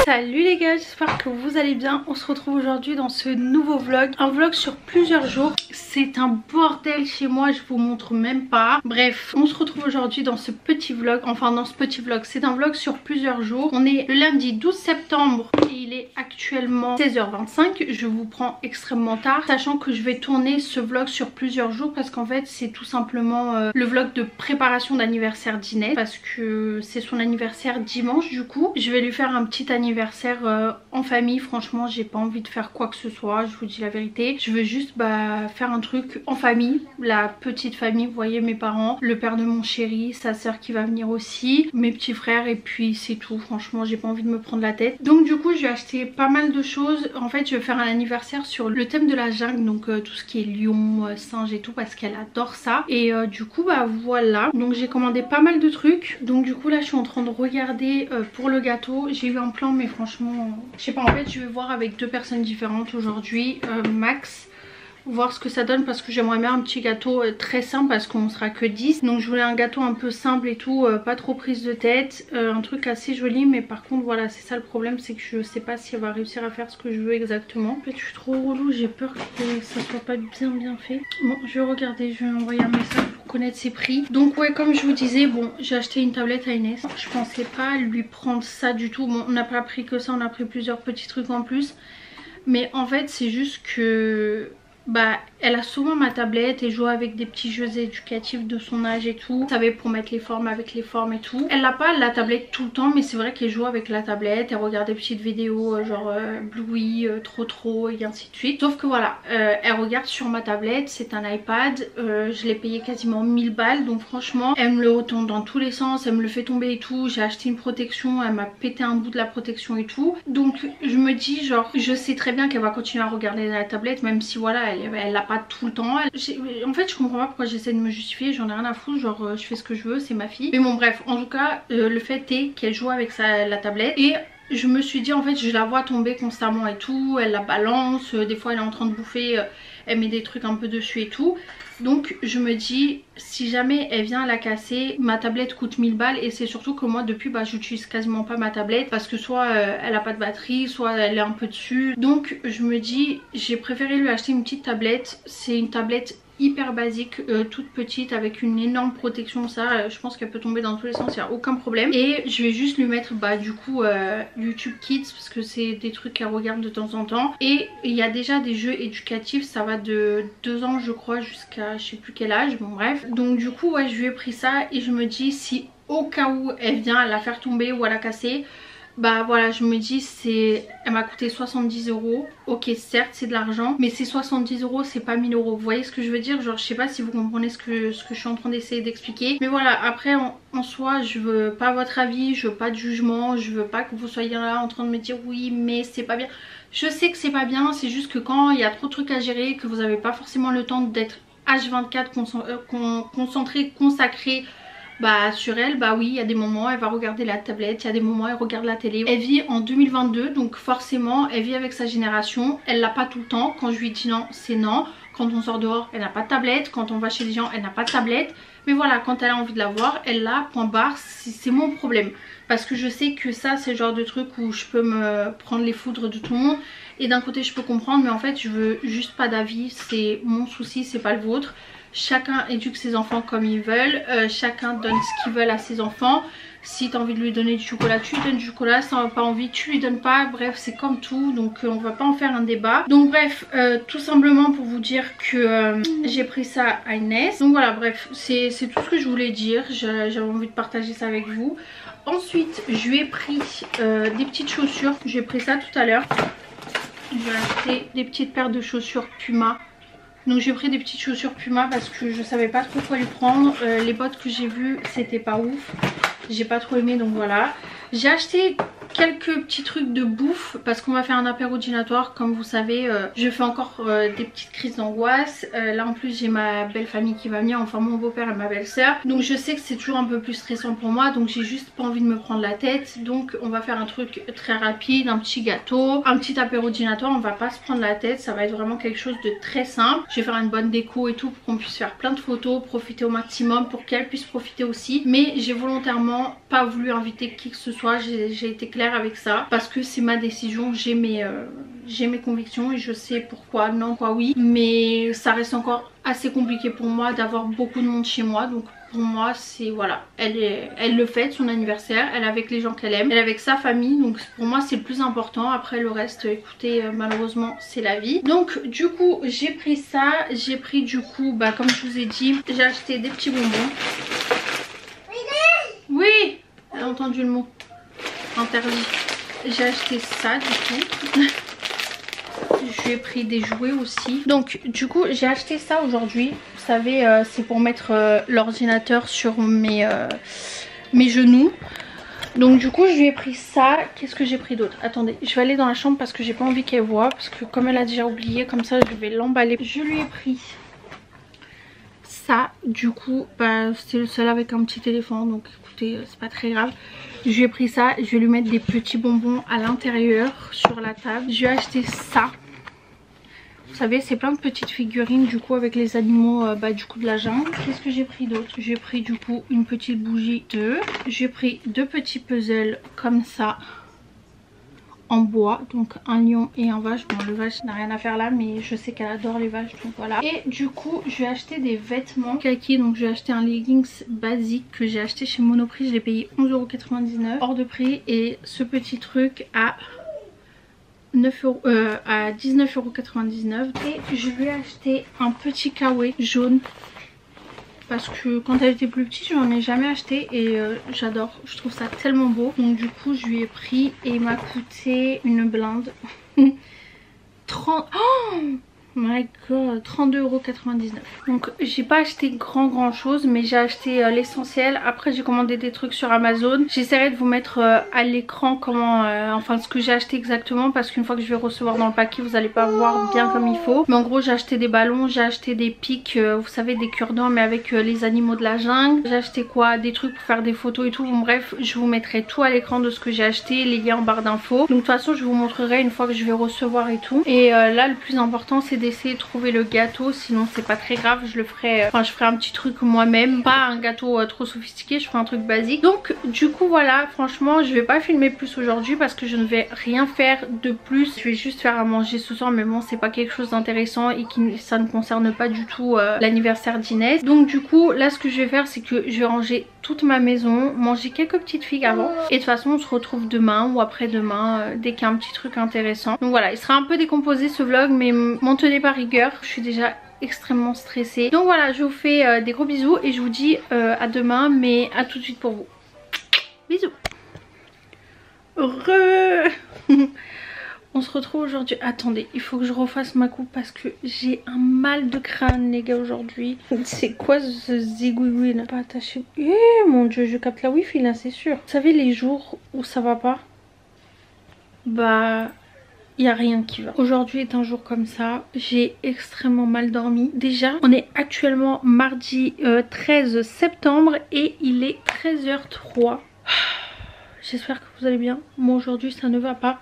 Salut les gars, j'espère que vous allez bien. On se retrouve aujourd'hui dans ce nouveau vlog. Un vlog sur plusieurs jours. C'est un bordel chez moi, je vous montre même pas. Bref, on se retrouve aujourd'hui dans ce petit vlog. Enfin dans ce petit vlog, c'est un vlog sur plusieurs jours. On est le lundi 12 septembre et il est actuellement 16h25. Je vous prends extrêmement tard, sachant que je vais tourner ce vlog sur plusieurs jours parce qu'en fait c'est tout simplement le vlog de préparation d'anniversaire d'Inès, parce que c'est son anniversaire dimanche. Du coup je vais lui faire un petit anniversaire en famille. Franchement j'ai pas envie de faire quoi que ce soit, je vous dis la vérité. Je veux juste faire un truc en famille, la petite famille. Vous voyez, mes parents, le père de mon chéri, sa soeur qui va venir aussi, mes petits frères, et puis c'est tout. Franchement j'ai pas envie de me prendre la tête. Donc du coup j'ai acheté pas mal de choses. En fait je vais faire un anniversaire sur le thème de la jungle, donc tout ce qui est lion, singe et tout, parce qu'elle adore ça. Et du coup voilà, donc j'ai commandé pas mal de trucs. Donc du coup là je suis en train de regarder pour le gâteau. J'ai eu un plan mais franchement je sais pas, en fait je vais voir avec deux personnes différentes aujourd'hui, max, voir ce que ça donne, parce que j'aimerais bien un petit gâteau très simple parce qu'on sera que 10. Donc je voulais un gâteau un peu simple et tout, pas trop prise de tête, un truc assez joli. Mais par contre voilà, c'est ça le problème, c'est que je sais pas si elle va réussir à faire ce que je veux exactement. En fait je suis trop relou, j'ai peur que ça soit pas bien fait. Bon, je vais regarder, je vais envoyer un message pour connaître ses prix. Donc ouais, comme je vous disais, bon, j'ai acheté une tablette à Inès. Je pensais pas lui prendre ça du tout. Bon, on n'a pas pris que ça, on a pris plusieurs petits trucs en plus. Mais en fait c'est juste que elle a souvent ma tablette et joue avec des petits jeux éducatifs de son âge et tout. Vous savez, pour mettre les formes avec les formes et tout. Elle n'a pas la tablette tout le temps, mais c'est vrai qu'elle joue avec la tablette. Elle regarde des petites vidéos genre Bluey, trop et ainsi de suite. Sauf que voilà, elle regarde sur ma tablette, c'est un iPad. Je l'ai payé quasiment 1000 balles. Donc franchement, elle me le retourne dans tous les sens, elle me le fait tomber et tout. J'ai acheté une protection, elle m'a pété un bout de la protection et tout. Donc je me dis genre, je sais très bien qu'elle va continuer à regarder la tablette, même si voilà, elle l'a pas tout le temps. En fait je comprends pas pourquoi j'essaie de me justifier, j'en ai rien à foutre, genre je fais ce que je veux, c'est ma fille. Mais bon bref, en tout cas le fait est qu'elle joue avec la tablette. Et je me suis dit, en fait je la vois tomber constamment et tout, elle la balance, des fois elle est en train de bouffer, elle met des trucs un peu dessus et tout. Donc je me dis, si jamais elle vient la casser, ma tablette coûte 1000 balles. Et c'est surtout que moi depuis j'utilise quasiment pas ma tablette, parce que soit elle a pas de batterie, soit elle est un peu dessus. Donc je me dis, j'ai préféré lui acheter une petite tablette. C'est une tablette hyper basique, toute petite, avec une énorme protection. Ça je pense qu'elle peut tomber dans tous les sens, il n'y a aucun problème. Et je vais juste lui mettre du coup YouTube Kids, parce que c'est des trucs qu'elle regarde de temps en temps. Et il y a déjà des jeux éducatifs, ça va de 2 ans je crois jusqu'à je sais plus quel âge, bon bref. Donc du coup ouais, je lui ai pris ça. Et je me dis, si au cas où elle vient à la faire tomber ou à la casser, voilà, je me dis, elle m'a coûté 70 €. Ok, certes c'est de l'argent, mais c'est 70 €, c'est pas 1000 €. Vous voyez ce que je veux dire? Genre je sais pas si vous comprenez ce que je suis en train d'essayer d'expliquer. Mais voilà, après en soi je veux pas votre avis, je veux pas de jugement, je veux pas que vous soyez là en train de me dire oui mais c'est pas bien. Je sais que c'est pas bien, c'est juste que quand il y a trop de trucs à gérer, que vous avez pas forcément le temps d'être H24 concentré, consacré sur elle, oui, il y a des moments elle va regarder la tablette, il y a des moments elle regarde la télé. Elle vit en 2022, donc forcément elle vit avec sa génération, elle l'a pas tout le temps. Quand je lui dis non, c'est non. Quand on sort dehors, elle n'a pas de tablette. Quand on va chez les gens, elle n'a pas de tablette. Mais voilà, quand elle a envie de la voir, elle l'a, point barre. C'est mon problème, parce que je sais que ça c'est le genre de truc où je peux me prendre les foudres de tout le monde. Et d'un côté je peux comprendre, mais en fait je veux juste pas d'avis, c'est mon souci, c'est pas le vôtre. Chacun éduque ses enfants comme ils veulent, chacun donne ce qu'ils veulent à ses enfants. Si t'as envie de lui donner du chocolat, tu lui donnes du chocolat. Si t'en as pas envie, tu lui donnes pas. Bref, c'est comme tout, donc on va pas en faire un débat. Donc bref, tout simplement pour vous dire que j'ai pris ça à Inès. Donc voilà, bref, c'est tout ce que je voulais dire. J'avais envie de partager ça avec vous. Ensuite, je lui ai pris des petites chaussures. J'ai pris ça tout à l'heure. J'ai acheté des petites paires de chaussures Puma. Donc j'ai pris des petites chaussures Puma parce que je savais pas trop quoi lui prendre. Les bottes que j'ai vues c'était pas ouf, j'ai pas trop aimé, donc voilà. J'ai acheté quelques petits trucs de bouffe parce qu'on va faire un apéro dînatoire. Comme vous savez, je fais encore des petites crises d'angoisse. Là en plus j'ai ma belle famille qui va venir, enfin mon beau-père et ma belle-sœur. Donc je sais que c'est toujours un peu plus stressant pour moi, donc j'ai juste pas envie de me prendre la tête. Donc on va faire un truc très rapide, un petit gâteau, un petit apéro dînatoire. On va pas se prendre la tête, ça va être vraiment quelque chose de très simple. Je vais faire une bonne déco et tout pour qu'on puisse faire plein de photos, profiter au maximum, pour qu'elle puisse profiter aussi. Mais j'ai volontairement pas voulu inviter qui que ce soit, j'ai été claire. faire avec ça parce que c'est ma décision, j'ai mes convictions et je sais pourquoi non, quoi oui, mais ça reste encore assez compliqué pour moi d'avoir beaucoup de monde chez moi. Donc pour moi c'est voilà, elle le fête son anniversaire, elle est avec les gens qu'elle aime, elle est avec sa famille, donc pour moi c'est le plus important. Après le reste, écoutez, malheureusement c'est la vie. Donc du coup j'ai pris ça, j'ai pris du coup bah comme je vous ai dit, j'ai acheté des petits bonbons. Oui, elle a entendu le mot interdit. J'ai acheté ça du coup. J'ai pris des jouets aussi. Donc du coup j'ai acheté ça aujourd'hui. Vous savez, c'est pour mettre l'ordinateur sur mes genoux. Donc du coup je lui ai pris ça. Qu'est-ce que j'ai pris d'autre? Attendez, je vais aller dans la chambre parce que j'ai pas envie qu'elle voit. Parce que comme elle a déjà oublié, comme ça je vais l'emballer. Je lui ai pris ça. Du coup bah, c'était le seul avec un petit éléphant. Donc écoutez, c'est pas très grave. Je lui ai pris ça. Je vais lui mettre des petits bonbons à l'intérieur sur la table. Je lui ai acheté ça. Vous savez, c'est plein de petites figurines du coup avec les animaux du coup de la jungle. Qu'est-ce que j'ai pris d'autre? J'ai pris du coup une petite bougie j'ai pris 2 petits puzzles comme ça en bois, donc un lion et un vache. Bon, le vache n'a rien à faire là, mais je sais qu'elle adore les vaches, donc voilà. Et du coup je vais acheter des vêtements kaki. Donc je vais acheter un leggings basique que j'ai acheté chez Monoprix. Je l'ai payé 11,99 € hors de prix, et ce petit truc à 19,99 €. Et je lui ai acheté un petit kawaii jaune parce que quand elle était plus petite j'en ai jamais acheté et j'adore, je trouve ça tellement beau. Donc du coup je lui ai pris et il m'a coûté une blinde 30... Oh my god, 32,99 €. Donc j'ai pas acheté grand chose, mais j'ai acheté l'essentiel. Après j'ai commandé des trucs sur Amazon. J'essaierai de vous mettre à l'écran comment enfin ce que j'ai acheté exactement, parce qu'une fois que je vais recevoir dans le paquet vous allez pas voir bien comme il faut. Mais en gros j'ai acheté des ballons, j'ai acheté des pics, vous savez, des cure-dents mais avec les animaux de la jungle. J'ai acheté quoi, des trucs pour faire des photos et tout. Bon bref, je vous mettrai tout à l'écran de ce que j'ai acheté, les liens en barre d'infos. Donc de toute façon je vous montrerai une fois que je vais recevoir et tout. Et là le plus important c'est d'essayer de trouver le gâteau, sinon c'est pas très grave, je le ferai, enfin je ferai un petit truc moi-même, pas un gâteau trop sophistiqué, je ferai un truc basique. Donc du coup voilà, franchement je vais pas filmer plus aujourd'hui parce que je ne vais rien faire de plus. Je vais juste faire à manger ce soir, mais bon c'est pas quelque chose d'intéressant et qui ça ne concerne pas du tout l'anniversaire d'Inès. Donc du coup là ce que je vais faire c'est que je vais ranger toute ma maison, manger quelques petites figues avant, et de toute façon on se retrouve demain ou après-demain dès qu'il y a un petit truc intéressant. Donc voilà, il sera un peu décomposé ce vlog, mais m'en tenez pas rigueur, je suis déjà extrêmement stressée. Donc voilà, je vous fais des gros bisous et je vous dis à demain, mais à tout de suite pour vous. Bisous. On se retrouve aujourd'hui. Attendez, il faut que je refasse ma coupe parce que j'ai un mal de crâne les gars aujourd'hui. C'est quoi ce zigouigoui là? Pas attaché. Eh mon dieu, je capte la wifi là, c'est sûr. Vous savez les jours où ça va pas? Bah... il n'y a rien qui va. Aujourd'hui est un jour comme ça. J'ai extrêmement mal dormi. Déjà, on est actuellement mardi 13 septembre et il est 13h03. J'espère que vous allez bien. Moi aujourd'hui ça ne va pas.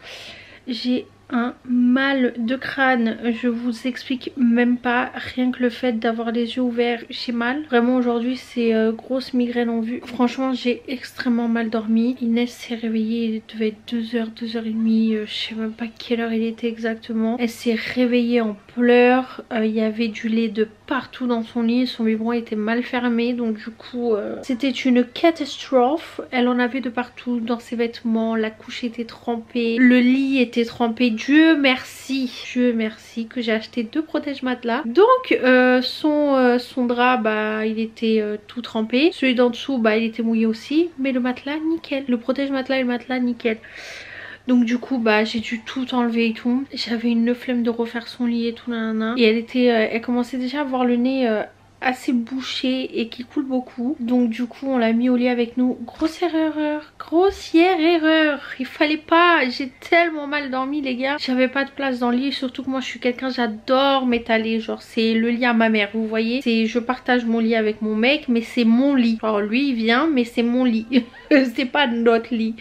J'ai un mal de crâne, je vous explique même pas. Rien que le fait d'avoir les yeux ouverts, j'ai mal. Vraiment aujourd'hui c'est grosse migraine en vue. Franchement j'ai extrêmement mal dormi. Inès s'est réveillée, il devait être 2h, 2h30, je sais même pas quelle heure il était exactement. Elle s'est réveillée en pleurs, il y avait du lait de partout dans son lit, son biberon était mal fermé, donc du coup c'était une catastrophe. Elle en avait de partout dans ses vêtements, la couche était trempée, le lit était trempé. Dieu merci que j'ai acheté 2 protège-matelas. Donc son drap bah il était tout trempé, celui d'en dessous bah il était mouillé aussi, mais le matelas nickel, le protège-matelas et le matelas nickel. Donc du coup bah j'ai dû tout enlever et tout. J'avais une flemme de refaire son lit et tout nanana. Et elle commençait déjà à avoir le nez assez bouché et qui coule beaucoup. Donc du coup on l'a mis au lit avec nous. Grossière erreur. Il fallait pas, j'ai tellement mal dormi les gars. J'avais pas de place dans le lit, surtout que moi je suis quelqu'un, j'adore m'étaler. Genre c'est le lit à ma mère, vous voyez. Je partage mon lit avec mon mec, mais c'est mon lit. Alors lui il vient mais c'est mon lit. C'est pas notre lit.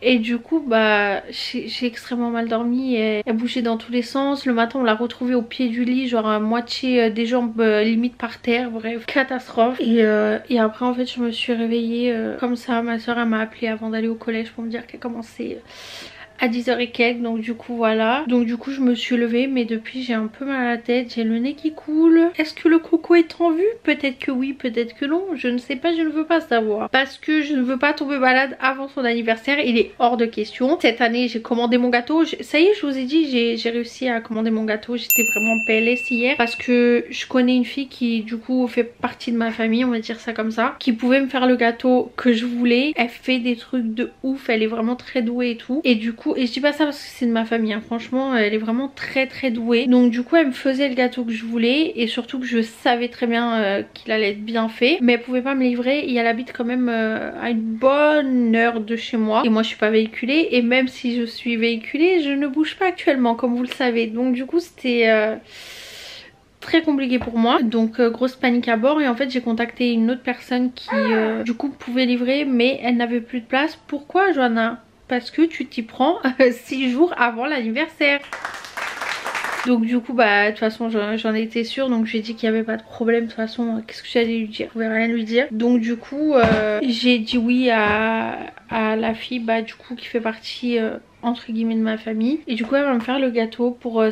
Et du coup bah j'ai extrêmement mal dormi, elle bougeait dans tous les sens. Le matin on l'a retrouvée au pied du lit, genre à moitié des jambes limite par terre, bref catastrophe. Et après en fait je me suis réveillée comme ça. Ma soeur elle m'a appelée avant d'aller au collège pour me dire qu'elle commençait à 10h et quelques, donc du coup voilà. Donc du coup je me suis levée, mais depuis j'ai un peu mal à la tête, j'ai le nez qui coule. Est-ce que le coco est en vue? Peut-être que oui, peut-être que non, je ne sais pas, je ne veux pas savoir. Parce que je ne veux pas tomber malade avant son anniversaire, il est hors de question. Cette année j'ai commandé mon gâteau, ça y est je vous ai dit, j'ai réussi à commander mon gâteau. J'étais vraiment PLS hier parce que je connais une fille qui du coup fait partie de ma famille, on va dire ça comme ça, qui pouvait me faire le gâteau que je voulais. Elle fait des trucs de ouf, elle est vraiment très douée et tout. Et du coup, et je dis pas ça parce que c'est de ma famille, hein. Franchement elle est vraiment très très douée. Donc du coup elle me faisait le gâteau que je voulais, et surtout que je savais très bien qu'il allait être bien fait, mais elle pouvait pas me livrer et elle habite quand même à une bonne heure de chez moi, et moi je suis pas véhiculée, et même si je suis véhiculée je ne bouge pas actuellement comme vous le savez. Donc du coup c'était très compliqué pour moi, donc grosse panique à bord. Et en fait j'ai contacté une autre personne qui du coup pouvait livrer, mais elle n'avait plus de place. Pourquoi Johanna? Parce que tu t'y prends 6 jours avant l'anniversaire. Donc du coup bah de toute façon j'en étais sûre, donc j'ai dit qu'il n'y avait pas de problème. De toute façon qu'est-ce que j'allais lui dire? Je pouvais rien lui dire. Donc du coup j'ai dit oui à la fille bah du coup qui fait partie entre guillemets de ma famille, et du coup elle va me faire le gâteau pour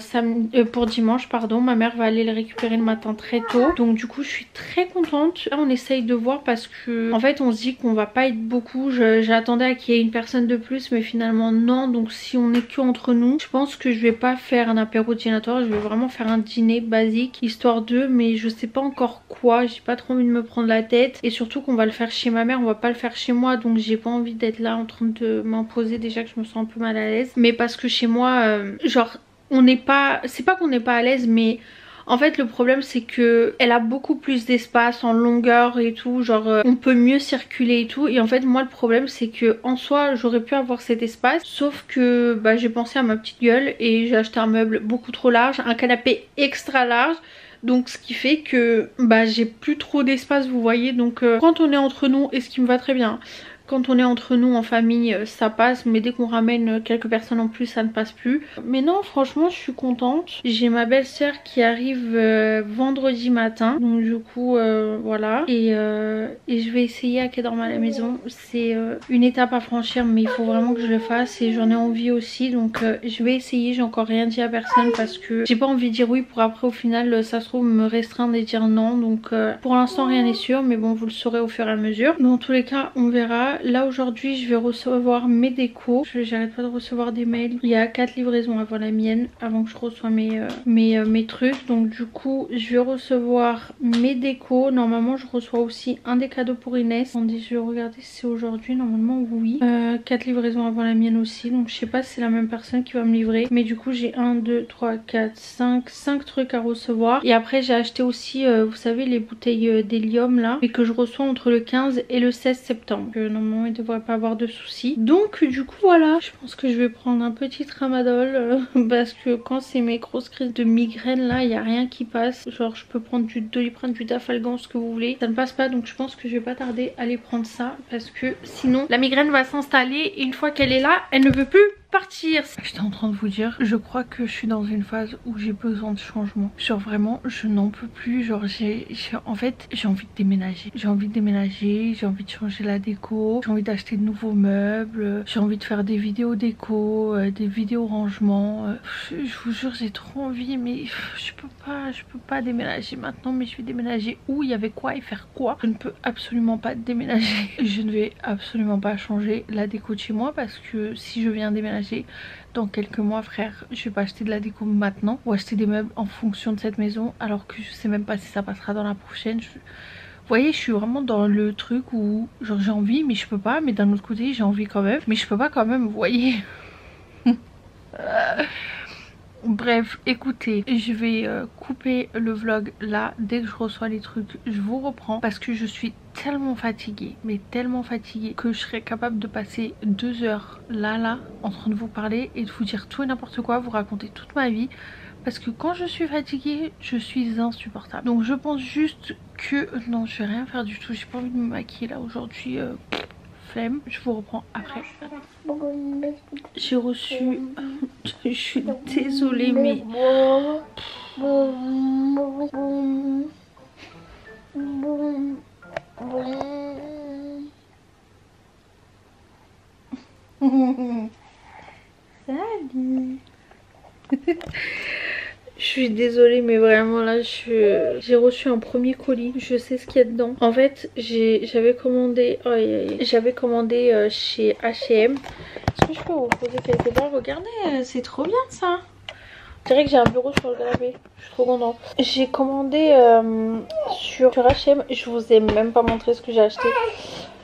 pour dimanche pardon. Ma mère va aller le récupérer le matin très tôt, donc du coup je suis très contente. Là on essaye de voir parce que en fait on se dit qu'on va pas être beaucoup. J'attendais à qu'il y ait une personne de plus, mais finalement non. Donc si on est que entre nous, je pense que je vais pas faire un apéro dînatoire, je vais vraiment faire un dîner basique histoire d'eux, mais je sais pas encore quoi. J'ai pas trop envie de me prendre la tête, et surtout qu'on va le faire chez ma mère, on va pas le faire chez moi, donc j'ai pas envie d'être là en train de m'imposer. Déjà que je me sens un peu mal à l'aise, mais parce que chez moi genre on n'est pas, c'est pas qu'on n'est pas à l'aise, mais en fait le problème c'est que elle a beaucoup plus d'espace en longueur et tout, genre on peut mieux circuler et tout. Et en fait moi le problème c'est que en soi j'aurais pu avoir cet espace, sauf que bah, j'ai pensé à ma petite gueule et j'ai acheté un meuble beaucoup trop large, un canapé extra large. Donc ce qui fait que bah j'ai plus trop d'espace, vous voyez. Donc quand on est entre nous, et ce qui me va très bien, quand on est entre nous en famille ça passe, mais dès qu'on ramène quelques personnes en plus ça ne passe plus. Mais non franchement je suis contente. J'ai ma belle-sœur qui arrive vendredi matin, donc du coup voilà. Et je vais essayer à qu'elle dorme à la maison. C'est une étape à franchir, mais il faut vraiment que je le fasse et j'en ai envie aussi. Donc je vais essayer, j'ai encore rien dit à personne parce que j'ai pas envie de dire oui pour après au final ça se trouve me restreindre et dire non. Donc pour l'instant rien n'est sûr, mais bon vous le saurez au fur et à mesure. Dans tous les cas on verra. Là aujourd'hui je vais recevoir mes décos. J'arrête pas de recevoir des mails. Il y a 4 livraisons avant la mienne, avant que je reçois mes trucs. Donc du coup je vais recevoir mes décos. Normalement je reçois aussi un des cadeaux pour Inès. Attendez, je vais regarder si c'est aujourd'hui. Normalement oui. 4 livraisons avant la mienne aussi. Donc je sais pas si c'est la même personne qui va me livrer. Mais du coup j'ai 1, 2, 3, 4, 5 trucs à recevoir. Et après j'ai acheté aussi vous savez les bouteilles d'hélium là, mais que je reçois entre le 15 et le 16 septembre. Normalement il devrait pas avoir de soucis. Donc du coup voilà, je pense que je vais prendre un petit tramadol parce que quand c'est mes grosses crises de migraine là, il n'y a rien qui passe. Genre je peux prendre du Doliprane, du Dafalgan, ce que vous voulez, ça ne passe pas. Donc je pense que je vais pas tarder à aller prendre ça parce que sinon la migraine va s'installer et une fois qu'elle est là, elle ne veut plus partir. J'étais en train de vous dire, je crois que je suis dans une phase où j'ai besoin de changement. Genre vraiment je n'en peux plus. Genre en fait j'ai envie de déménager. J'ai envie de déménager, j'ai envie de changer la déco, j'ai envie d'acheter de nouveaux meubles, j'ai envie de faire des vidéos déco, des vidéos rangement. Je vous jure j'ai trop envie, mais je peux pas déménager maintenant. Mais je vais déménager où, il y avait quoi et faire quoi? Je ne peux absolument pas déménager. Je ne vais absolument pas changer la déco de chez moi parce que si je viens déménager dans quelques mois frère, je vais pas acheter de la déco maintenant ou acheter des meubles en fonction de cette maison alors que je sais même pas si ça passera dans la prochaine. Vous voyez je suis vraiment dans le truc où genre j'ai envie mais je peux pas, mais d'un autre côté j'ai envie quand même mais je peux pas quand même, vous voyez. Bref, écoutez, je vais couper le vlog là. Dès que je reçois les trucs, je vous reprends parce que je suis tellement fatiguée, mais tellement fatiguée que je serais capable de passer 2 heures là en train de vous parler et de vous dire tout et n'importe quoi, vous raconter toute ma vie. Parce que quand je suis fatiguée, je suis insupportable. Donc je pense juste que... Non, je vais rien faire du tout. J'ai pas envie de me maquiller là aujourd'hui. flemme. Je vous reprends après. J'ai reçu... Je suis désolée mais... Salut. Je suis désolée mais vraiment là j'ai reçu un premier colis. Je sais ce qu'il y a dedans. En fait j'avais commandé chez H&M. Est-ce que je peux vous poser quelque part? Regardez, c'est trop bien ça. Je dirais que j'ai un bureau sur le canapé. Je suis trop contente. J'ai commandé sur H&M. Je vous ai même pas montré ce que j'ai acheté.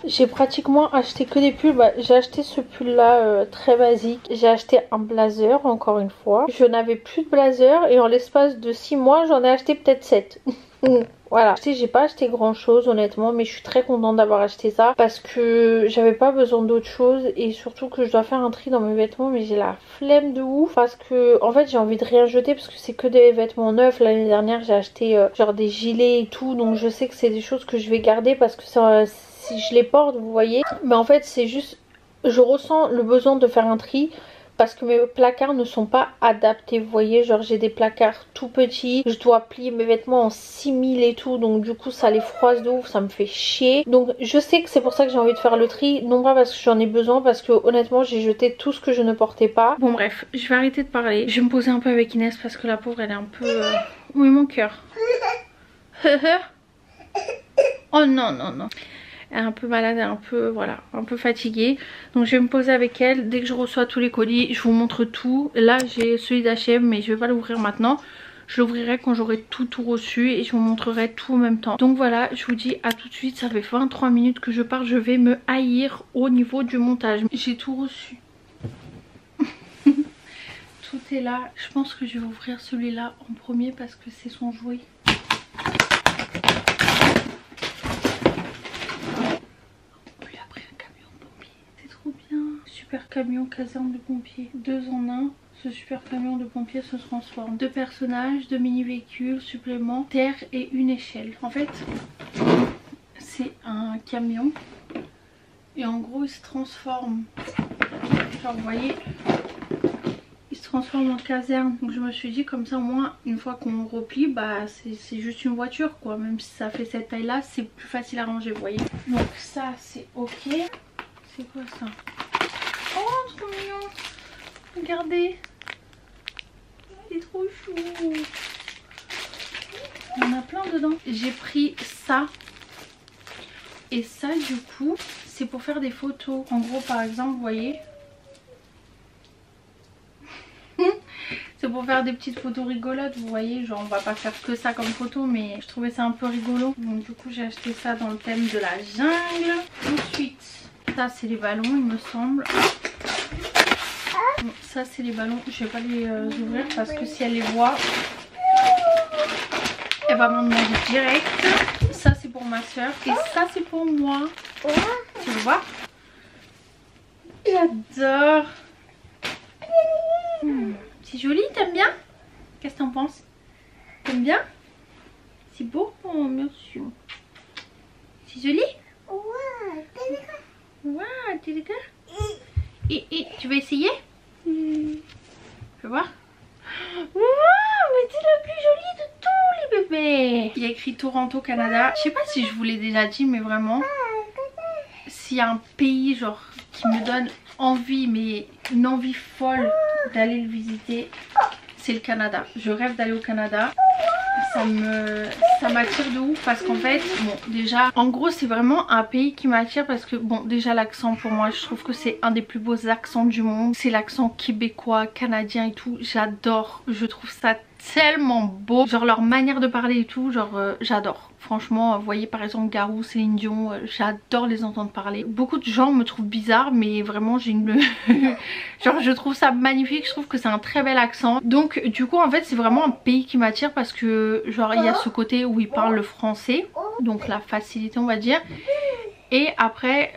J'ai pratiquement acheté que des pulls. Bah, j'ai acheté ce pull là très basique. J'ai acheté un blazer encore une fois. Je n'avais plus de blazer et en l'espace de 6 mois j'en ai acheté peut-être 7. Voilà, j'ai pas acheté grand chose honnêtement, mais je suis très contente d'avoir acheté ça parce que j'avais pas besoin d'autre chose et surtout que je dois faire un tri dans mes vêtements, mais j'ai la flemme de ouf parce que en fait j'ai envie de rien jeter parce que c'est que des vêtements neufs. L'année dernière j'ai acheté genre des gilets et tout, donc je sais que c'est des choses que je vais garder parce que ça, si je les porte vous voyez, mais en fait c'est juste je ressens le besoin de faire un tri parce que mes placards ne sont pas adaptés, vous voyez, genre j'ai des placards tout petits, je dois plier mes vêtements en 6000 et tout, donc du coup ça les froisse de ouf, ça me fait chier. Donc je sais que c'est pour ça que j'ai envie de faire le tri, non pas parce que j'en ai besoin, parce que honnêtement j'ai jeté tout ce que je ne portais pas. Bon bref, je vais arrêter de parler, je vais me poser un peu avec Inès parce que la pauvre elle est un peu... Oui mon cœur. Oh non non non. Elle est un peu malade, elle est un peu, voilà, un peu fatiguée. Donc je vais me poser avec elle. Dès que je reçois tous les colis, je vous montre tout. Là j'ai celui d'H&M mais je vais pas l'ouvrir maintenant. Je l'ouvrirai quand j'aurai tout reçu et je vous montrerai tout en même temps. Donc voilà, je vous dis à tout de suite. Ça fait 23 minutes que je pars. Je vais me haïr au niveau du montage. J'ai tout reçu. Tout est là. Je pense que je vais ouvrir celui-là en premier parce que c'est son jouet. Super camion caserne de pompiers, 2 en 1. Ce super camion de pompiers se transforme. 2 personnages, 2 mini-véhicules supplémentaires et une échelle. En fait, c'est un camion et en gros il se transforme. Genre vous voyez, il se transforme en caserne. Donc je me suis dit comme ça au moins une fois qu'on replie, bah c'est juste une voiture quoi. Même si ça fait cette taille là, c'est plus facile à ranger vous voyez. Donc ça c'est ok. C'est quoi ça? Oh trop mignon. Regardez. Il est trop chou. Il y en a plein dedans. J'ai pris ça. Et ça du coup c'est pour faire des photos. En gros par exemple vous voyez. C'est pour faire des petites photos rigolotes vous voyez. Genre on va pas faire que ça comme photo, mais je trouvais ça un peu rigolo. Donc du coup j'ai acheté ça dans le thème de la jungle. Ensuite ça c'est les ballons il me semble. Bon, ça c'est les ballons, je vais pas les ouvrir parce que si elle les voit elle va m'en demander direct. Ça c'est pour ma soeur et ça c'est pour moi. Tu le vois? J'adore. C'est joli, t'aimes bien? Qu'est-ce que t'en penses? T'aimes bien? C'est beau? Oh merci. C'est joli? Ouais, t'es d'accord? Et tu vas essayer? Je vais voir. Wow, mais c'est le plus joli de tous les bébés. Il y a écrit Toronto, Canada. Je sais pas si je vous l'ai déjà dit, mais vraiment, s'il y a un pays genre qui me donne envie, mais une envie folle d'aller le visiter, c'est le Canada. Je rêve d'aller au Canada. Ça m'attire de ouf parce qu'en fait bon déjà en gros c'est vraiment un pays qui m'attire parce que bon déjà l'accent pour moi je trouve que c'est un des plus beaux accents du monde. C'est l'accent québécois, canadien et tout, j'adore, je trouve ça tellement beau, genre leur manière de parler et tout, genre j'adore. Franchement vous voyez par exemple Garou, Céline Dion, j'adore les entendre parler. Beaucoup de gens me trouvent bizarre mais vraiment j'ai une genre je trouve ça magnifique, je trouve que c'est un très bel accent. Donc du coup en fait c'est vraiment un pays qui m'attire parce que genre il y a ce côté où ils parlent le français, donc la facilité on va dire. Et après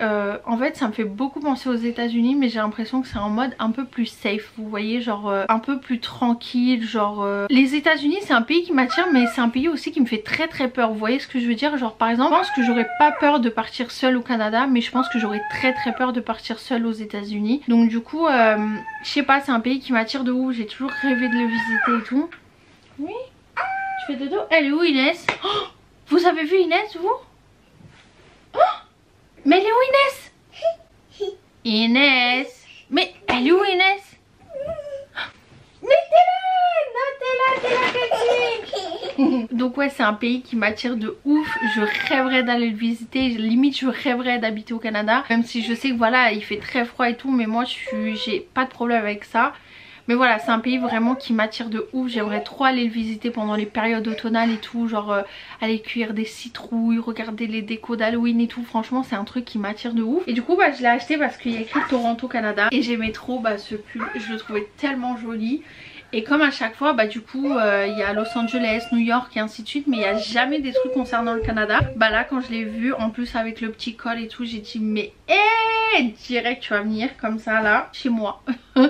en fait ça me fait beaucoup penser aux États-Unis, mais j'ai l'impression que c'est en mode un peu plus safe, vous voyez, genre un peu plus tranquille, genre les États-Unis c'est un pays qui m'attire, mais c'est un pays aussi qui me fait très très peur, vous voyez ce que je veux dire. Genre par exemple, je pense que j'aurais pas peur de partir seule au Canada, mais je pense que j'aurais très très peur de partir seule aux États-Unis. Donc du coup je sais pas, c'est un pays qui m'attire de ouf, j'ai toujours rêvé de le visiter et tout. Oui, tu fais dodo? Elle est où Inès? Oh, vous avez vu Inès vous? Oh, mais elle est où Inès? Inès, mais elle est où Inès? Mais t'es là, Cathy. Donc ouais, c'est un pays qui m'attire de ouf. Je rêverais d'aller le visiter. Limite je rêverais d'habiter au Canada. Même si je sais que voilà, il fait très froid et tout, mais moi j'ai pas de problème avec ça. Mais voilà, c'est un pays vraiment qui m'attire de ouf. J'aimerais trop aller le visiter pendant les périodes automnales et tout. Genre aller cueillir des citrouilles, regarder les décos d'Halloween et tout. Franchement c'est un truc qui m'attire de ouf. Et du coup bah, je l'ai acheté parce qu'il y a écrit Toronto Canada. Et j'aimais trop bah, ce pull, je le trouvais tellement joli. Et comme à chaque fois, bah du coup, il y a Los Angeles, New York et ainsi de suite, mais il n'y a jamais des trucs concernant le Canada. Bah là, quand je l'ai vu, en plus avec le petit col et tout, j'ai dit mais direct tu vas venir comme ça là, chez moi.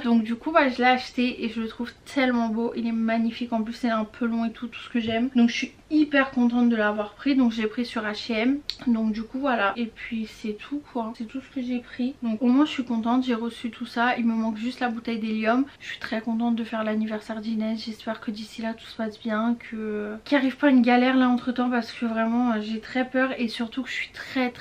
Donc du coup, bah je l'ai acheté et je le trouve tellement beau. Il est magnifique, en plus c'est un peu long et tout ce que j'aime. Donc je suis hyper contente de l'avoir pris. Donc j'ai pris sur H&M. Donc du coup voilà. Et puis c'est tout quoi. C'est tout ce que j'ai pris. Donc au moins je suis contente, j'ai reçu tout ça. Il me manque juste la bouteille d'hélium. Je suis très contente de faire l'anniversaire d'Inès. J'espère que d'ici là tout se passe bien. Qu'il arrive pas une galère là entre temps, parce que vraiment j'ai très peur. Et surtout que je suis très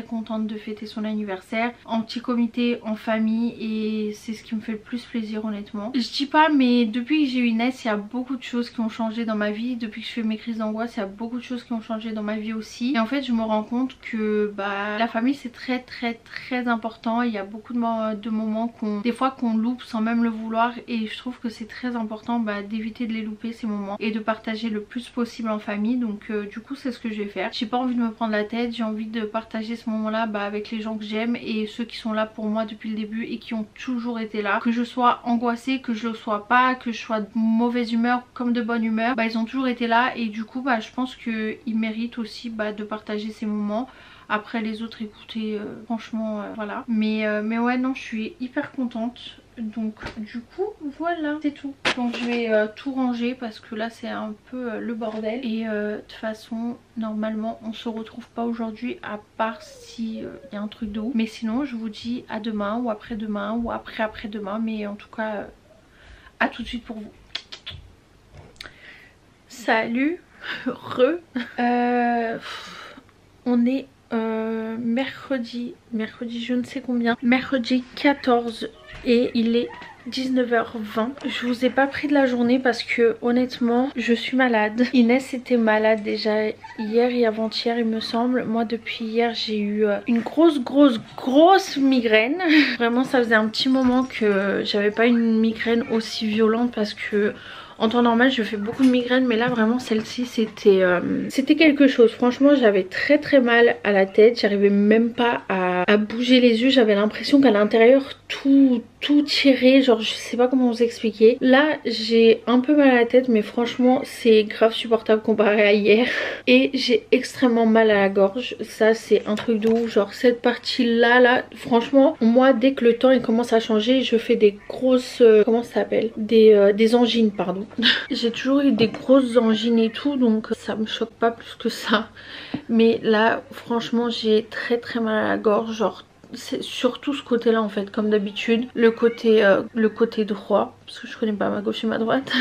contente de fêter son anniversaire en petit comité, en famille. Et c'est ce qui me fait le plus plaisir honnêtement. Je dis pas, mais depuis que j'ai eu Inès, il y a beaucoup de choses qui ont changé dans ma vie. Depuis que je fais mes crises d'angoisse, il y a beaucoup de choses qui ont changé dans ma vie aussi. Et en fait je me rends compte que bah la famille c'est très important. Il y a beaucoup de moments des fois qu'on loupe sans même le vouloir, et je trouve que c'est très important bah, d'éviter de les louper ces moments et de partager le plus possible en famille. Donc du coup c'est ce que je vais faire. J'ai pas envie de me prendre la tête, j'ai envie de partager ce moment là bah, avec les gens que j'aime et ceux qui sont là pour moi depuis le début et qui ont toujours été là. Que je sois angoissée, que je le sois pas, que je sois de mauvaise humeur comme de bonne humeur, bah ils ont toujours été là. Et du coup bah je pense qu'ils méritent aussi bah, de partager ces moments. Après les autres, écoutez, franchement voilà. Mais ouais non, je suis hyper contente. Donc du coup voilà, c'est tout. Donc je vais tout ranger parce que là c'est un peu le bordel. Et de toute façon normalement on se retrouve pas aujourd'hui, à part si y a un truc de ouf. Mais sinon je vous dis à demain ou après-demain ou après-après-demain. Mais en tout cas à tout de suite pour vous. Salut. On est mercredi je ne sais combien, mercredi 14 et il est 19h20. Je vous ai pas pris de la journée parce que honnêtement je suis malade. Inès était malade déjà hier et avant-hier il me semble. Moi depuis hier j'ai eu une grosse migraine. Vraiment ça faisait un petit moment que j'avais pas une migraine aussi violente, parce que en temps normal je fais beaucoup de migraines, mais là vraiment celle-ci c'était quelque chose. Franchement j'avais très mal à la tête, j'arrivais même pas à bouger les yeux. J'avais l'impression qu'à l'intérieur tout tirait, genre je sais pas comment vous expliquer. Là j'ai un peu mal à la tête, mais franchement c'est grave supportable comparé à hier. Et j'ai extrêmement mal à la gorge, ça c'est un truc de ouf. Genre cette partie là franchement moi dès que le temps il commence à changer je fais des grosses comment ça s'appelle, des angines pardon. J'ai toujours eu des grosses angines et tout, donc ça me choque pas plus que ça. Mais là franchement j'ai très mal à la gorge. Genre c'est surtout ce côté là en fait, comme d'habitude. Le côté droit, parce que je connais pas ma gauche et ma droite.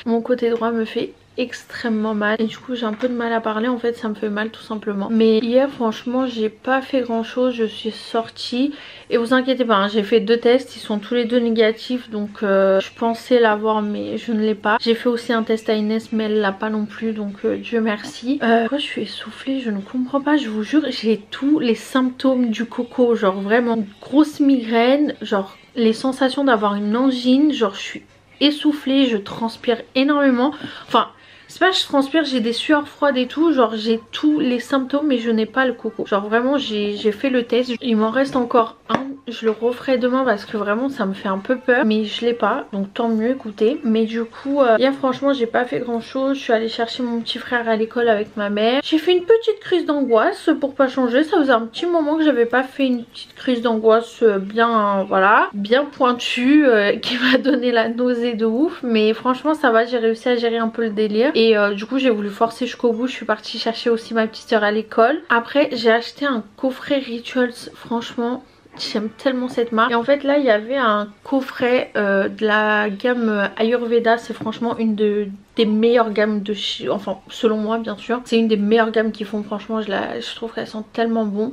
Mon côté droit me fait extrêmement mal et du coup j'ai un peu de mal à parler, en fait ça me fait mal tout simplement. Mais hier franchement j'ai pas fait grand chose, je suis sortie et vous inquiétez pas hein, j'ai fait 2 tests, ils sont tous les 2 négatifs, donc je pensais l'avoir mais je ne l'ai pas. J'ai fait aussi un test à Inès mais elle l'a pas non plus, donc Dieu merci. Pourquoi je suis essoufflée, je ne comprends pas, je vous jure. J'ai tous les symptômes du coco, genre vraiment grosse migraine, genre les sensations d'avoir une angine, genre je suis essoufflée, je transpire énormément. Enfin C'est pas que je transpire, j'ai des sueurs froides et tout, genre j'ai tous les symptômes mais je n'ai pas le coco. Genre vraiment j'ai fait le test, il m'en reste encore un, je le referai demain parce que vraiment ça me fait un peu peur, mais je l'ai pas, donc tant mieux, écoutez. Mais du coup hier franchement j'ai pas fait grand chose, je suis allée chercher mon petit frère à l'école avec ma mère. J'ai fait une petite crise d'angoisse pour pas changer, ça faisait un petit moment que j'avais pas fait une petite crise d'angoisse bien, voilà, bien pointue qui m'a donné la nausée de ouf. Mais franchement ça va, j'ai réussi à gérer un peu le délire. Et du coup j'ai voulu forcer jusqu'au bout, je suis partie chercher aussi ma petite soeur à l'école. Après j'ai acheté un coffret Rituals, franchement j'aime tellement cette marque. Et en fait là il y avait un coffret de la gamme Ayurveda, c'est franchement une des meilleures gammes de chez, enfin selon moi bien sûr, c'est une des meilleures gammes qu'ils font, franchement je trouve qu'elles sont tellement bon.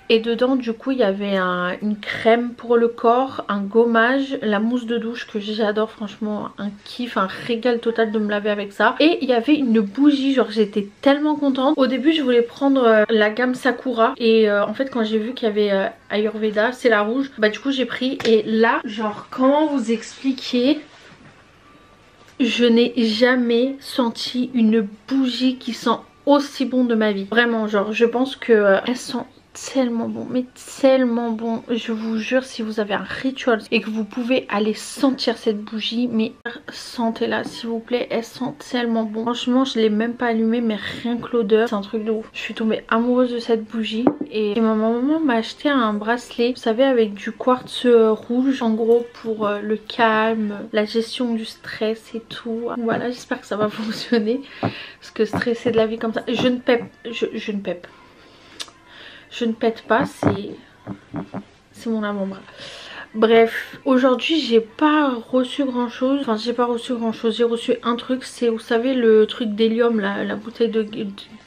Et dedans du coup il y avait une crème pour le corps, un gommage, la mousse de douche que j'adore, franchement un kiff, un régal total de me laver avec ça. Et il y avait une bougie, genre j'étais tellement contente. Au début je voulais prendre la gamme Sakura et en fait quand j'ai vu qu'il y avait Ayurveda, c'est la rouge, bah du coup j'ai pris. Et là genre comment vous expliquer, je n'ai jamais senti une bougie qui sent aussi bon de ma vie. Vraiment, genre je pense que elles sont tellement bon, mais tellement bon. Je vous jure, si vous avez un Rituals et que vous pouvez aller sentir cette bougie, mais sentez-la s'il vous plaît, elle sent tellement bon. Franchement je l'ai même pas allumée, mais rien que l'odeur, c'est un truc de ouf. Je suis tombée amoureuse de cette bougie. Et ma maman m'a acheté un bracelet, vous savez, avec du quartz rouge, en gros pour le calme, la gestion du stress et tout. Voilà, j'espère que ça va fonctionner, parce que stresser de la vie comme ça, je ne pète pas, c'est mon avant-bras. Bref, aujourd'hui j'ai pas reçu grand chose, enfin j'ai pas reçu grand chose, j'ai reçu un truc, c'est vous savez le truc d'hélium, la bouteille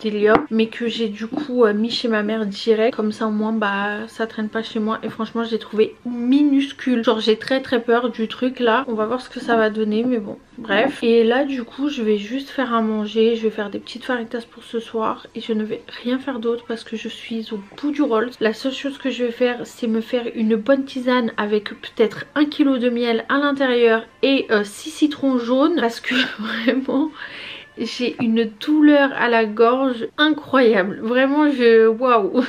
d'hélium, mais que j'ai du coup mis chez ma mère direct, comme ça au moins bah ça traîne pas chez moi. Et franchement je l'ai trouvé minuscule, genre j'ai très peur du truc là, on va voir ce que ça va donner, mais bon bref. Et là du coup je vais juste faire à manger, je vais faire des petites faritas pour ce soir et je ne vais rien faire d'autre parce que je suis au bout du rôle. La seule chose que je vais faire c'est me faire une bonne tisane avec peut-être 1 kg de miel à l'intérieur et 6 citrons jaunes, parce que vraiment j'ai une douleur à la gorge incroyable. Vraiment waouh.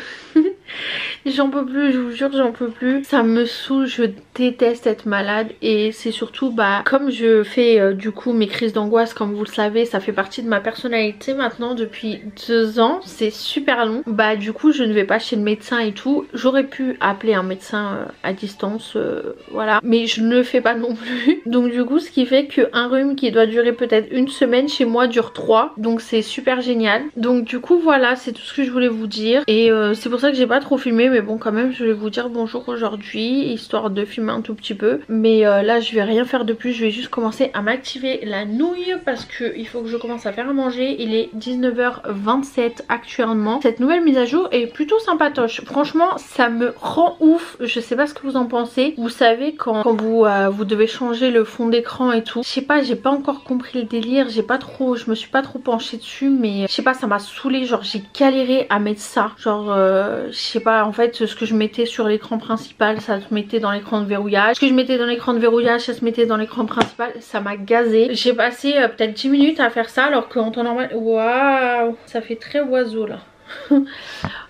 J'en peux plus, je vous jure j'en peux plus. Ça me saoule, je déteste être malade. Et c'est surtout bah comme je fais du coup mes crises d'angoisse, comme vous le savez, ça fait partie de ma personnalité maintenant depuis 2 ans. C'est super long. Bah du coup je ne vais pas chez le médecin et tout. J'aurais pu appeler un médecin à distance, voilà. Mais je ne le fais pas non plus. Donc du coup ce qui fait qu'un rhume qui doit durer peut-être une semaine, chez moi dure 3. Donc c'est super génial. Donc du coup voilà, c'est tout ce que je voulais vous dire. Et c'est pour ça que j'ai pas trop filmé, mais bon quand même je vais vous dire bonjour aujourd'hui, histoire de filmer un tout petit peu. Mais là je vais rien faire de plus, je vais juste commencer à m'activer la nouille parce que il faut que je commence à faire à manger. Il est 19h27 actuellement. Cette nouvelle mise à jour est plutôt sympatoche, franchement ça me rend ouf. Je sais pas ce que vous en pensez. Vous savez quand vous devez changer le fond d'écran et tout, je sais pas, j'ai pas encore compris le délire, je me suis pas trop penchée dessus, mais je sais pas, ça m'a saoulée, genre j'ai galéré à mettre ça, genre je sais pas, en fait ce que je mettais sur l'écran principal ça se mettait dans l'écran de verrouillage, ce que je mettais dans l'écran de verrouillage ça se mettait dans l'écran principal, ça m'a gazé. J'ai passé peut-être 10 minutes à faire ça, alors qu'en temps normal, waouh, ça fait très oiseau là.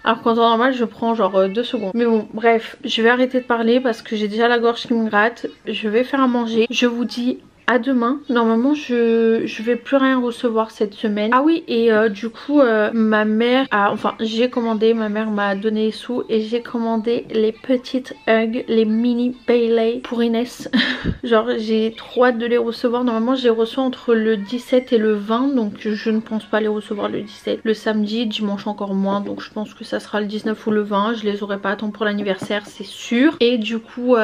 Alors qu'en temps normal je prends genre 2 secondes. Mais bon bref, je vais arrêter de parler parce que j'ai déjà la gorge qui me gratte. Je vais faire à manger, je vous dis à demain. Normalement je vais plus rien recevoir cette semaine. Ah oui, et du coup ma mère a, enfin j'ai commandé, ma mère m'a donné les sous et j'ai commandé les petites Hug, les mini Bailey pour Inès. Genre j'ai trop hâte de les recevoir. Normalement je les reçois entre le 17 et le 20, donc je ne pense pas les recevoir le 17. Le samedi, dimanche encore moins, donc je pense que ça sera le 19 ou le 20. Je les aurai pas à temps pour l'anniversaire, c'est sûr. Et du coup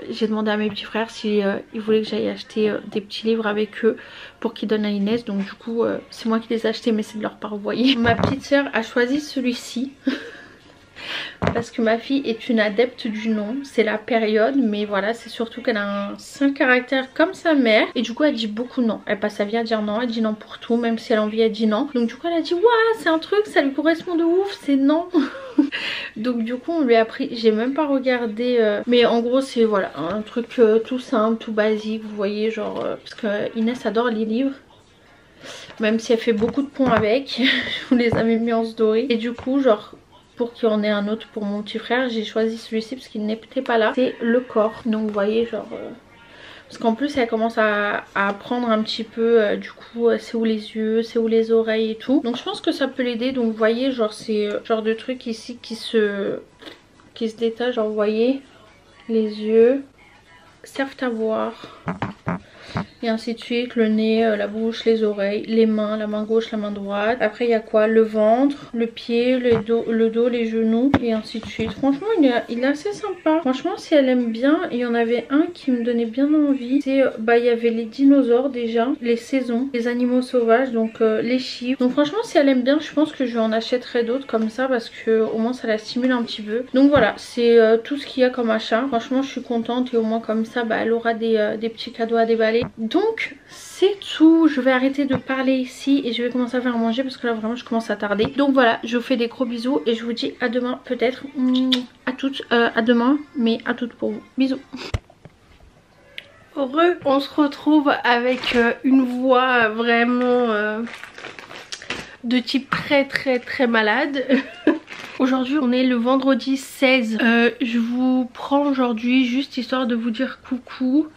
j'ai demandé à mes petits frères si ils voulaient que j'aille acheter des petits livres avec eux pour qu'ils donnent à Inès. Donc du coup c'est moi qui les ai achetés, mais c'est de leur part, vous voyez. Ma petite soeur a choisi celui-ci parce que ma fille est une adepte du non, c'est la période, mais voilà, c'est surtout qu'elle a un seul caractère comme sa mère et du coup elle dit beaucoup non. Elle passe sa vie à dire non, elle dit non pour tout, même si elle a envie elle dit non. Donc du coup elle a dit waouh, c'est un truc, ça lui correspond de ouf, c'est non. Donc du coup on lui a pris, j'ai même pas regardé mais en gros c'est voilà un truc tout simple, tout basique, vous voyez, genre parce que Inès adore les livres. Même si elle fait beaucoup de ponts avec. Je vous les avais mis en story. Et du coup genre pour qu'il y en ait un autre pour mon petit frère, j'ai choisi celui-ci parce qu'il n'était pas là. C'est le corps. Donc vous voyez genre... Parce qu'en plus elle commence à prendre un petit peu, du coup c'est où les yeux, c'est où les oreilles et tout. Donc je pense que ça peut l'aider. Donc vous voyez genre c'est genre de trucs ici qui se détachent. Genre vous voyez les yeux servent à voir. Et ainsi de suite, le nez, la bouche, les oreilles, les mains, la main gauche, la main droite. Après il y a quoi? Le ventre, le pied, le dos, les genoux et ainsi de suite. Franchement il est assez sympa. Franchement si elle aime bien, il y en avait un qui me donnait bien envie. C'est bah il y avait les dinosaures déjà, les saisons, les animaux sauvages, donc les chiffres. Donc franchement si elle aime bien, je pense que je lui en achèterai d'autres comme ça parce que au moins ça la stimule un petit peu. Donc voilà, c'est tout ce qu'il y a comme achat. Franchement je suis contente et au moins comme ça bah elle aura des petits cadeaux à déballer. Donc c'est tout, je vais arrêter de parler ici et je vais commencer à faire manger parce que là vraiment je commence à tarder. Donc voilà, je vous fais des gros bisous et je vous dis à demain peut-être. À toutes, à demain, mais à toutes pour vous. Bisous. Heureux, on se retrouve avec une voix vraiment de type très malade. Aujourd'hui on est le vendredi 16. Je vous prends aujourd'hui juste histoire de vous dire coucou.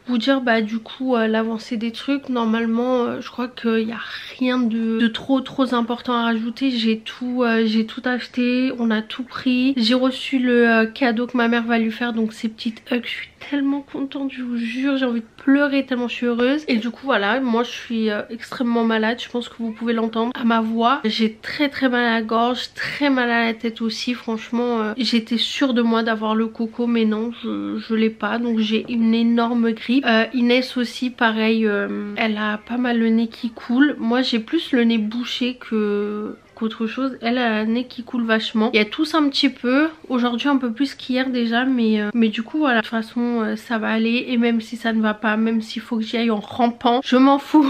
Vous dire bah du coup l'avancée des trucs. Normalement je crois qu'il n'y a rien de trop important à rajouter. J'ai tout acheté, on a tout pris. J'ai reçu le cadeau que ma mère va lui faire, donc ces petites hugs. Je suis tellement contente, je vous jure, j'ai envie de pleurer tellement je suis heureuse. Et du coup voilà, moi je suis extrêmement malade, je pense que vous pouvez l'entendre à ma voix. J'ai très mal à la gorge, très mal à la tête aussi. Franchement j'étais sûre de moi d'avoir le coco, mais non, je l'ai pas, donc j'ai une énorme grippe. Inès aussi pareil, elle a pas mal le nez qui coule. Moi j'ai plus le nez bouché qu'autre chose. Elle a le nez qui coule vachement. Il y a tous un petit peu, aujourd'hui un peu plus qu'hier déjà, mais du coup voilà, de toute façon ça va aller. Et même si ça ne va pas, même s'il faut que j'y aille en rampant, je m'en fous.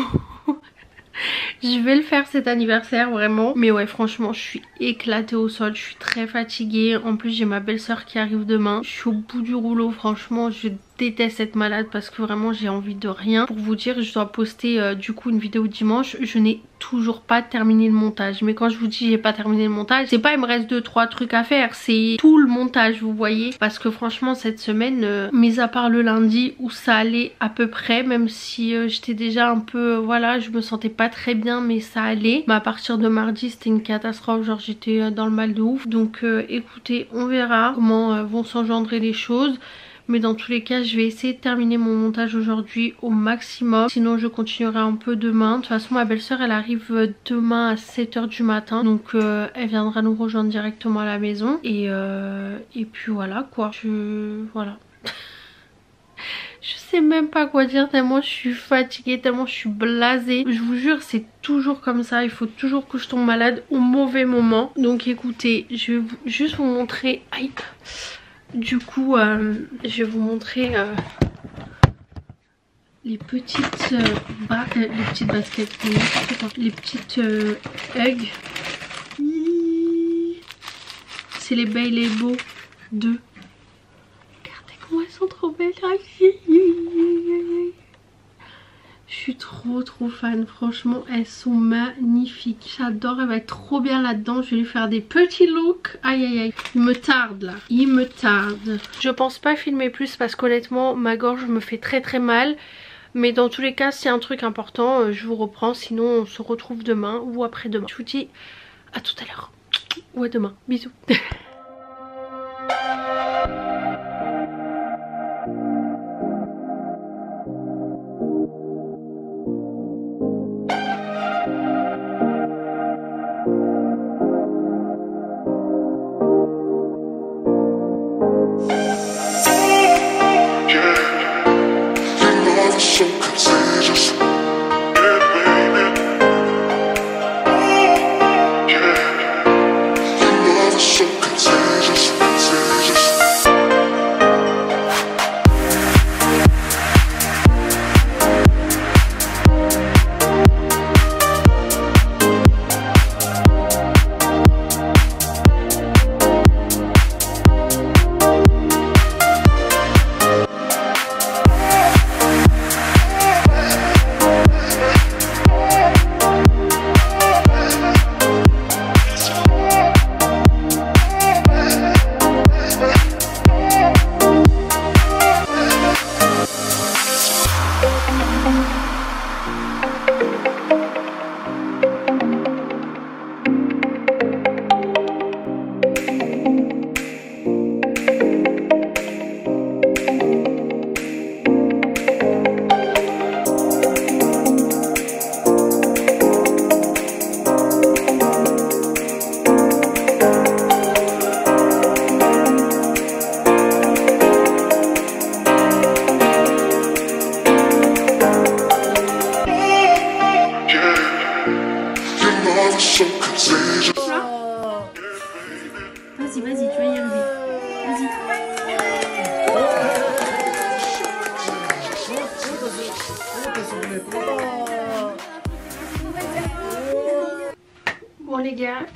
Je vais le faire cet anniversaire vraiment. Mais ouais franchement je suis éclatée au sol, je suis très fatiguée. En plus j'ai ma belle-sœur qui arrive demain. Je suis au bout du rouleau, franchement je déteste être malade parce que vraiment j'ai envie de rien. Pour vous dire, je dois poster du coup une vidéo dimanche. Je n'ai toujours pas terminé le montage. Mais quand je vous dis j'ai pas terminé le montage, c'est pas il me reste 2-3 trucs à faire, c'est tout le montage vous voyez. Parce que franchement cette semaine, mis à part le lundi où ça allait à peu près, même si j'étais déjà un peu, voilà, je me sentais pas très bien mais ça allait. Mais à partir de mardi c'était une catastrophe, genre j'étais dans le mal de ouf. Donc écoutez, on verra comment vont s'engendrer les choses. Mais dans tous les cas je vais essayer de terminer mon montage aujourd'hui au maximum. Sinon je continuerai un peu demain. De toute façon ma belle-sœur elle arrive demain à 7 h du matin. Donc elle viendra nous rejoindre directement à la maison. Et puis voilà quoi. Voilà. Je sais même pas quoi dire tellement je suis fatiguée, tellement je suis blasée. Je vous jure c'est toujours comme ça, il faut toujours que je tombe malade au mauvais moment. Donc écoutez, je vais juste vous montrer... Aïe. Du coup je vais vous montrer les petites baskets, les petites hugs. C'est les Bailey Beau 2. Regardez comment elles sont trop belles. Je suis trop fan, franchement elles sont magnifiques. J'adore, elle va être trop bien là-dedans. Je vais lui faire des petits looks. Aïe, il me tarde là, il me tarde. Je pense pas filmer plus parce qu'honnêtement ma gorge me fait très mal. Mais dans tous les cas si un truc important je vous reprends. Sinon on se retrouve demain ou après-demain. Je vous dis à tout à l'heure ou à demain, bisous. So contagious, yeah, baby. Yeah, your love is so contagious.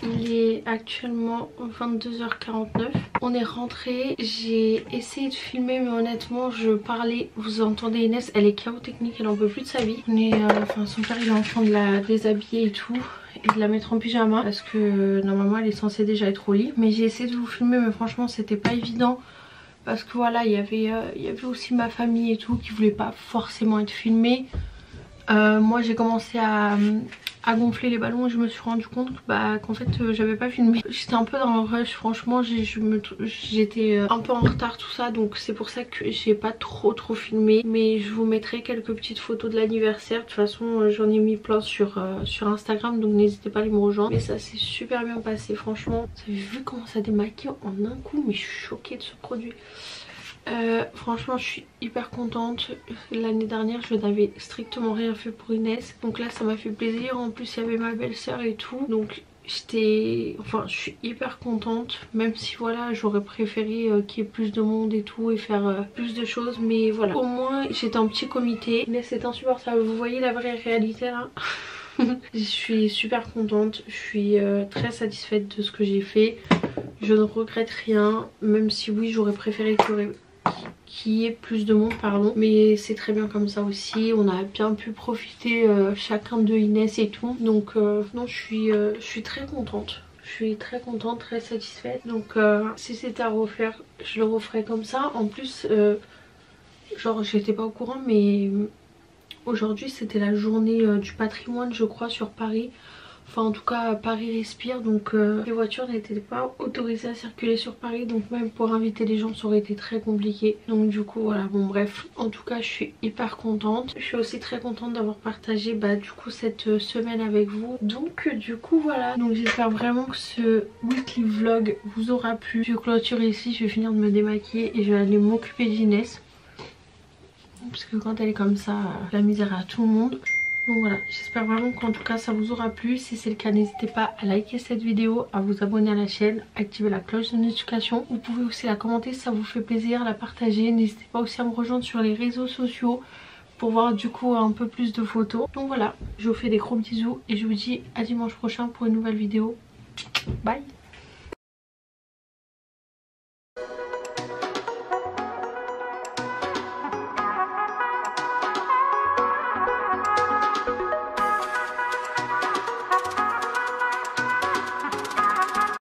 il est actuellement 22h49. On est rentré, j'ai essayé de filmer mais honnêtement je parlais, vous entendez Inès, elle est chaos technique, elle en peut plus de sa vie. On est, son père il est en train de la déshabiller et tout et de la mettre en pyjama parce que normalement elle est censée déjà être au lit. Mais j'ai essayé de vous filmer mais franchement c'était pas évident parce que voilà il y avait aussi ma famille et tout qui voulait pas forcément être filmée. Moi j'ai commencé à gonfler les ballons et je me suis rendu compte qu'en fait j'avais pas filmé. J'étais un peu dans le rush, franchement j'étais un peu en retard tout ça, donc c'est pour ça que j'ai pas trop filmé. Mais je vous mettrai quelques petites photos de l'anniversaire. De toute façon j'en ai mis plein sur Instagram, donc n'hésitez pas à aller me rejoindre. Mais ça s'est super bien passé franchement. Vous avez vu comment ça démaquille en un coup, mais je suis choquée de ce produit. Franchement je suis hyper contente. L'année dernière je n'avais strictement rien fait pour Inès, donc là ça m'a fait plaisir. En plus il y avait ma belle-sœur et tout, donc je suis hyper contente. Même si voilà j'aurais préféré qu'il y ait plus de monde et tout et faire plus de choses, mais voilà, au moins j'étais en petit comité. Inès c'est insupportable, vous voyez la vraie réalité là. Je suis super contente, je suis très satisfaite de ce que j'ai fait. Je ne regrette rien, même si oui j'aurais préféré qu'il y ait plus de monde, pardon, mais c'est très bien comme ça aussi. On a bien pu profiter chacun de Inès et tout, donc non je suis très contente. Je suis très contente, très satisfaite. Donc si c'était à refaire, je le referais comme ça. En plus genre j'étais pas au courant mais aujourd'hui c'était la journée du patrimoine je crois sur Paris. Enfin en tout cas Paris respire, donc les voitures n'étaient pas autorisées à circuler sur Paris, donc même pour inviter les gens ça aurait été très compliqué. Donc du coup voilà, bon bref, en tout cas je suis hyper contente. Je suis aussi très contente d'avoir partagé du coup cette semaine avec vous. Donc du coup voilà, donc j'espère vraiment que ce weekly vlog vous aura plu. Je clôture ici, je vais finir de me démaquiller et je vais aller m'occuper d'Inès. Parce que quand elle est comme ça, la misère à tout le monde. Donc voilà, j'espère vraiment qu'en tout cas ça vous aura plu. Si c'est le cas, n'hésitez pas à liker cette vidéo, à vous abonner à la chaîne, activer la cloche de notification. Vous pouvez aussi la commenter si ça vous fait plaisir, la partager. N'hésitez pas aussi à me rejoindre sur les réseaux sociaux pour voir du coup un peu plus de photos. Donc voilà, je vous fais des gros bisous et je vous dis à dimanche prochain pour une nouvelle vidéo. Bye!